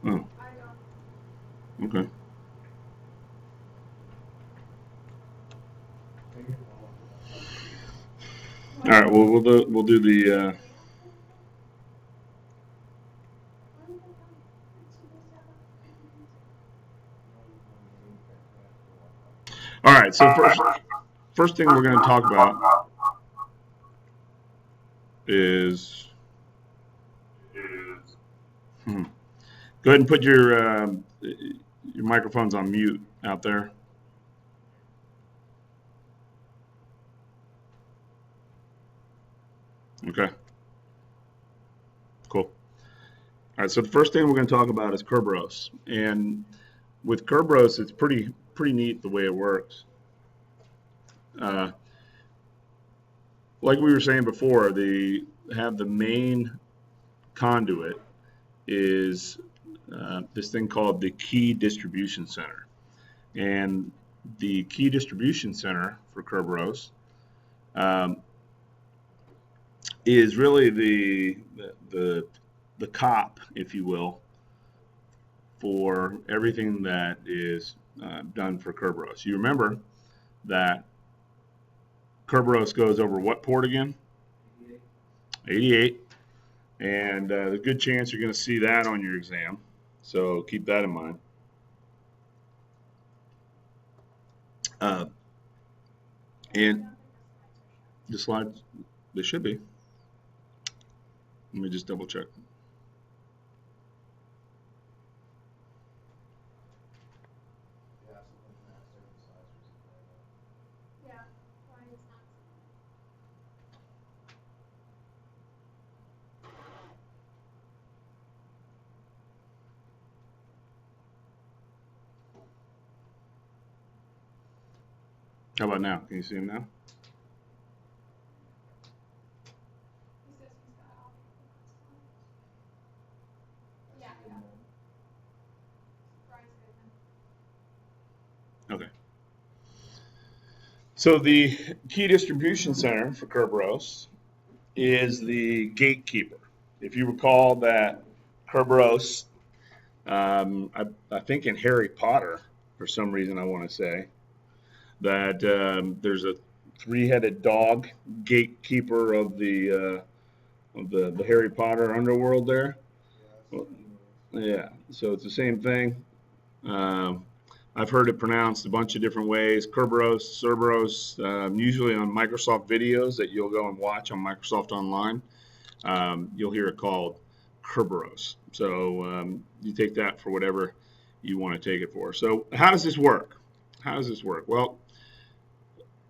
Oh, okay. All right. Well, we'll do the. All right. So first thing we're going to talk about is. Hmm, go ahead and put your microphones on mute out there. Okay. Cool. All right. So the first thing we're going to talk about is Kerberos, and with Kerberos, it's pretty neat the way it works. Uh, like we were saying before, the main conduit is this thing called the key distribution center, and the key distribution center for Kerberos um, is really the the cop, if you will, for everything that is done for Kerberos. You remember that Kerberos goes over what port again? 88. And there's a good chance you're going to see that on your exam. So keep that in mind. Uh, and the slides, they should be. Let me just double check. How about now? Can you see them now? Okay. So the key distribution center for Kerberos is the gatekeeper. If you recall that Kerberos, I think in Harry Potter, for some reason I want to say, that there's a three-headed dog gatekeeper of the Harry Potter underworld there. Well, yeah, so it's the same thing. Um, I've heard it pronounced a bunch of different ways. Kerberos, Cerberus, usually on Microsoft videos that you'll go and watch on Microsoft Online. You'll hear it called Kerberos. So you take that for whatever you want to take it for. So how does this work? How does this work? Well,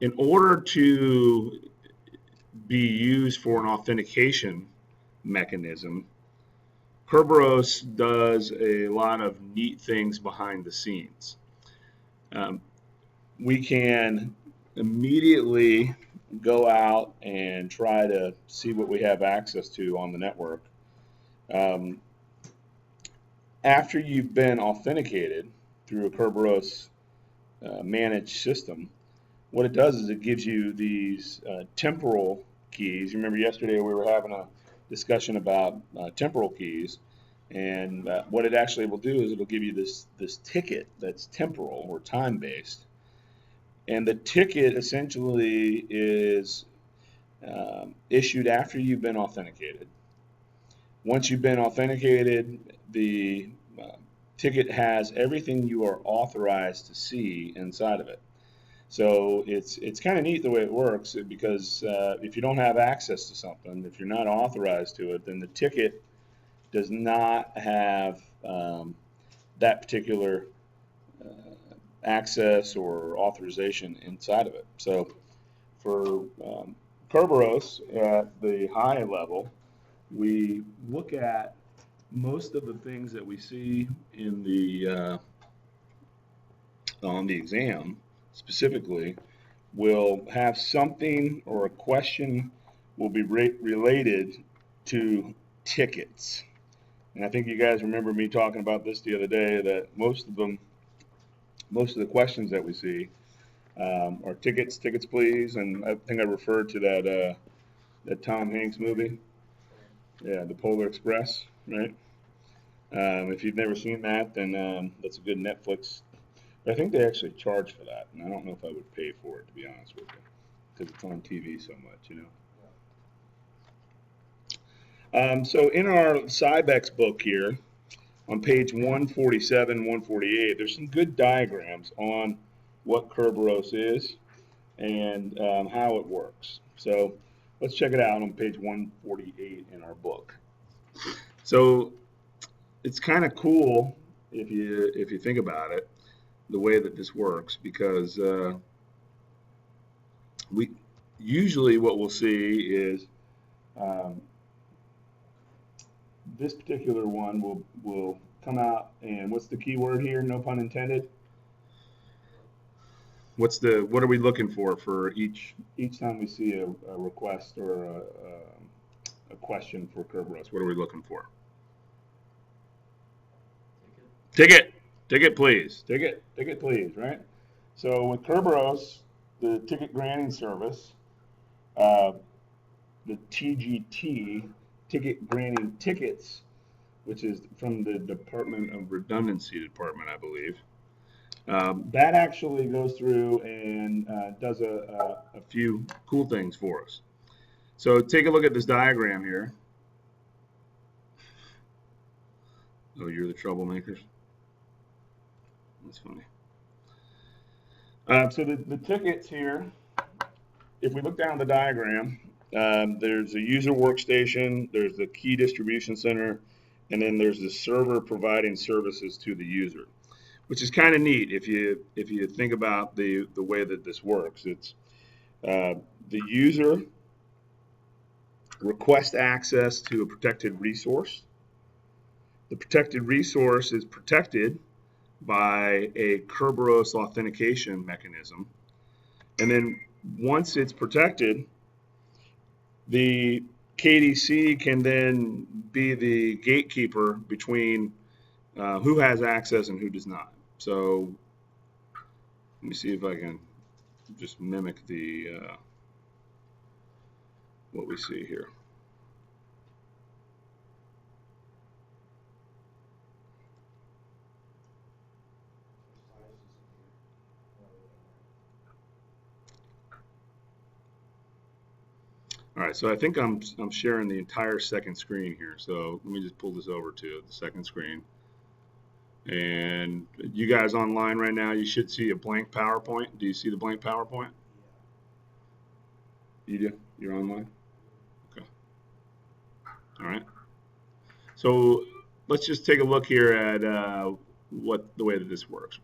in order to be used for an authentication mechanism, Kerberos does a lot of neat things behind the scenes. Um, we can immediately go out and try to see what we have access to on the network. Um, After you've been authenticated through a Kerberos managed system, what it does is it gives you these temporal keys. You remember yesterday we were having a discussion about temporal keys, and what it actually will do is it'll give you this ticket that's temporal or time based, and the ticket essentially is issued after you've been authenticated. Once you've been authenticated, the ticket has everything you are authorized to see inside of it. So it's kind of neat the way it works because if you don't have access to something, if you're not authorized to it, then the ticket does not have that particular access or authorization inside of it. So for Kerberos at the high level, we look at most of the things that we see in the on the exam specifically will have something or a question will be related to tickets. And I think you guys remember me talking about this the other day that most of the questions that we see are tickets please. And I think I referred to that Tom Hanks movie. Yeah, the Polar Express, right? If you've never seen that, then that's a good Netflix. But I think they actually charge for that, and I don't know if I would pay for it, to be honest with you, because it's on TV so much, you know. So in our Cybex book here, on page 147, 148, there's some good diagrams on what Kerberos is and how it works. So let's check it out on page 148 in our book. So it's kind of cool if you think about it, the way that this works, because we usually what we'll see is um, this particular one will come out, and what's the key word here? No pun intended. What are we looking for each time we see a request or a question for Kerberos? What are we looking for? Ticket, ticket, please. Ticket, please. Right. So with Kerberos, the ticket granting service, uh, the TGT, ticket granting tickets, which is from the Department of Redundancy Department, I believe. That actually goes through and does a few cool things for us. So take a look at this diagram here. Oh, you're the troublemakers? That's funny. So the tickets here, if we look down the diagram, there's a user workstation, there's the key distribution center, and then there's the server providing services to the user, which is kind of neat if you think about the way that this works. It's the user requests access to a protected resource. The protected resource is protected by a Kerberos authentication mechanism, and then once it's protected, the KDC can then be the gatekeeper between who has access and who does not. So let me see if I can just mimic the what we see here. All right, so I think I'm sharing the entire second screen here. So let me just pull this over to the second screen. And you guys online right now, you should see a blank PowerPoint. Do you see the blank PowerPoint? You do? You're online? Okay. All right. So let's just take a look here at the way that this works.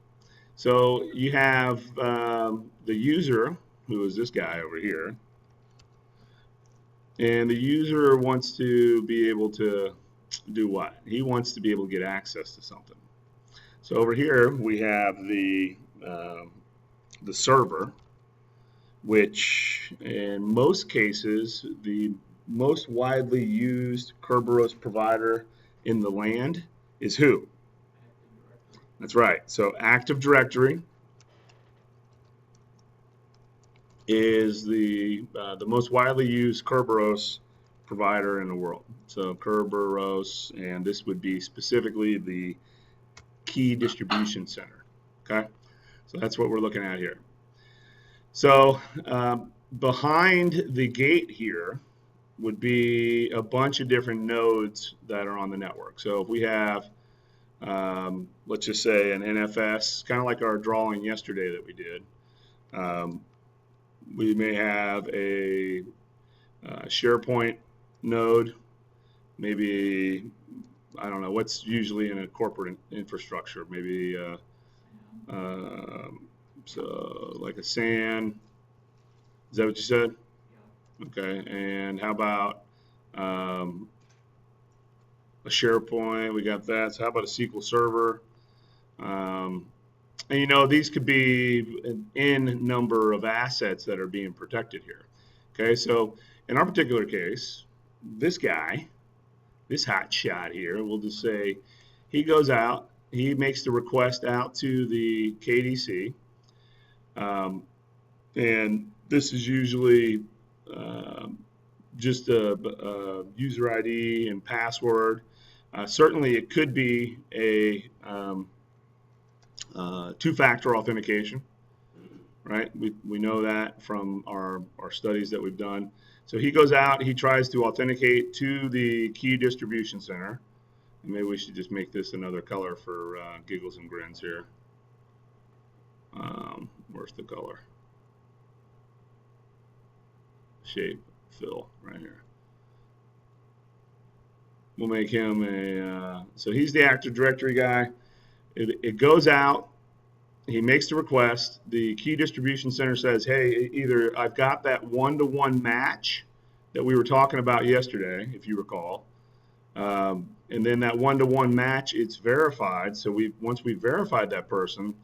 So you have the user, who is this guy over here, and the user wants to be able to do what? He wants to be able to get access to something. So over here we have the server, which in most cases, the most widely used Kerberos provider in the land is who? That's right. So Active Directory is the most widely used Kerberos provider in the world. So Kerberos, and this would be specifically the key distribution center. Okay, so that's what we're looking at here. So behind the gate here would be a bunch of different nodes that are on the network. So if we have, let's just say an NFS, kind of like our drawing yesterday that we did, we may have a SharePoint node, maybe, I don't know, what's usually in a corporate infrastructure, maybe so like a SAN. Is that what you said? Yeah. Okay, and how about a SharePoint? We got that. So how about a SQL Server? And you know, these could be an N number of assets that are being protected here. Okay, so in our particular case, this guy, this hot shot here, we'll just say he goes out, he makes the request out to the KDC, and this is usually just a user ID and password. Certainly, it could be a two-factor authentication, right? We know that from our studies that we've done. So he goes out, he tries to authenticate to the key distribution center. And maybe we should just make this another color for giggles and grins here. Where's the color? Shape, fill, right here. We'll make him a, so he's the Active Directory guy. It goes out, he makes the request, the key distribution center says, hey, either I've got that one-to-one match that we were talking about yesterday, if you recall, and then that one-to-one match, it's verified. So once we've verified that person,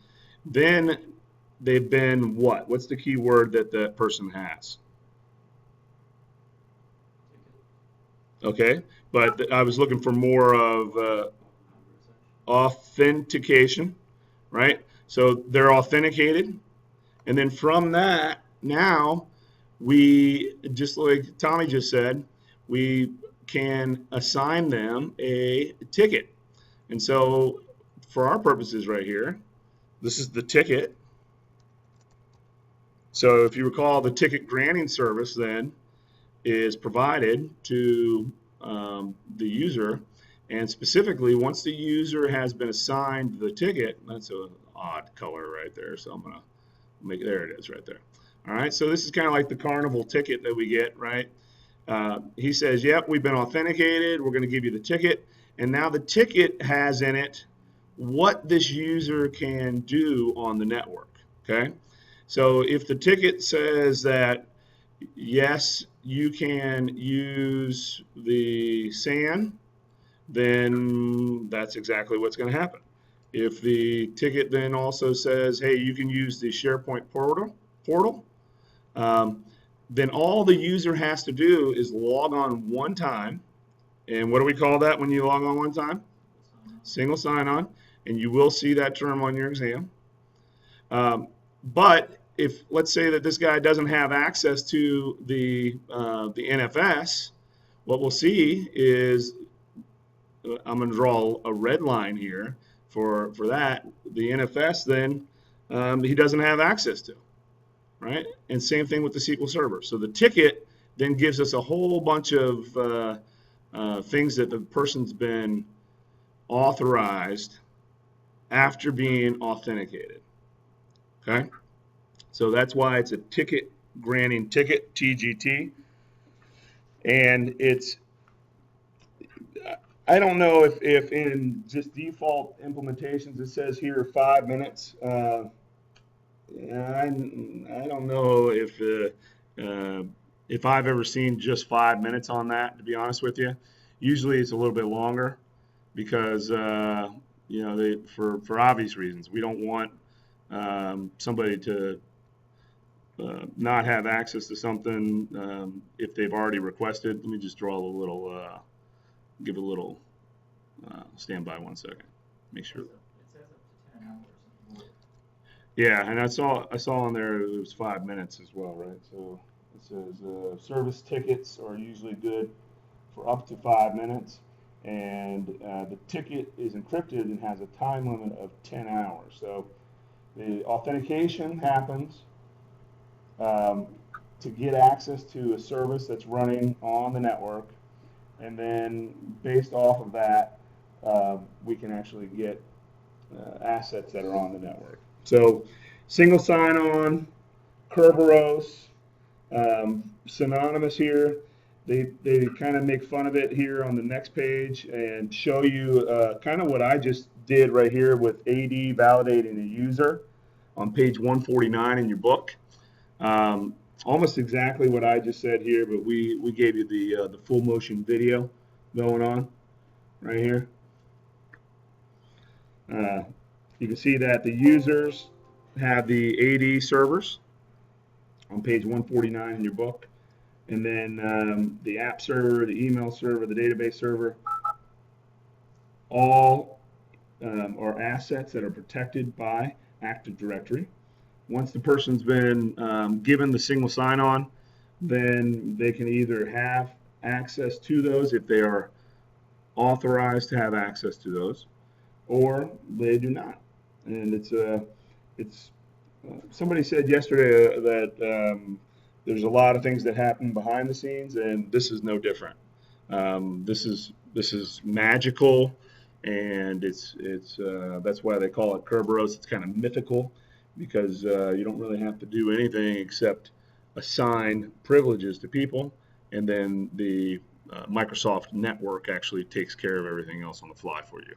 then they've been what? What's the key word that that person has? Okay, but I was looking for more of authentication, right? So they're authenticated, and then from that, now we, just like Tommy just said, we can assign them a ticket. And so for our purposes right here, this is the ticket. So if you recall, the ticket granting service then is provided to the user, and specifically once the user has been assigned the ticket, that's an odd color right there, so I'm gonna make, there it is right there. All right, so this is kind of like the carnival ticket that we get, right? He says, yep, we've been authenticated, we're going to give you the ticket, and now the ticket has in it what this user can do on the network, okay? So if the ticket says that, yes, you can use the SAN, then that's exactly what's going to happen. If the ticket then also says, hey, you can use the SharePoint portal, then all the user has to do is log on one time. And what do we call that when you log on one time? Single sign-on. And you will see that term on your exam. But if, let's say that this guy doesn't have access to the NFS, what we'll see is, I'm going to draw a red line here for that. The NFS then he doesn't have access to. Right? And same thing with the SQL Server. So the ticket then gives us a whole bunch of things that the person's been authorized after being authenticated. Okay? So that's why it's a ticket granting ticket, TGT. And it's, I don't know if in just default implementations it says here 5 minutes. I don't know if I've ever seen just 5 minutes on that, to be honest with you. Usually it's a little bit longer because you know, for obvious reasons. We don't want somebody to not have access to something if they've already requested. Let me just draw a little, give a little, stand by 1 second, make sure. Yeah, and I saw on there it was 5 minutes as well, right? So it says service tickets are usually good for up to 5 minutes, and the ticket is encrypted and has a time limit of 10 hours. So the authentication happens to get access to a service that's running on the network, and then based off of that, we can actually get assets that are on the network. So single sign-on, Kerberos, synonymous here. They kind of make fun of it here on the next page and show you kind of what I just did right here with AD validating a user on page 149 in your book. Almost exactly what I just said here, but we gave you the full motion video going on right here. You can see that the users have the AD servers on page 149 in your book, and then the app server, the email server, the database server, all are assets that are protected by Active Directory. Once the person's been given the single sign-on, then they can either have access to those if they are authorized to have access to those, or they do not. And it's somebody said yesterday that there's a lot of things that happen behind the scenes, and this is no different. This is magical, and it's that's why they call it Kerberos. It's kind of mythical because you don't really have to do anything except assign privileges to people, and then the Microsoft network actually takes care of everything else on the fly for you.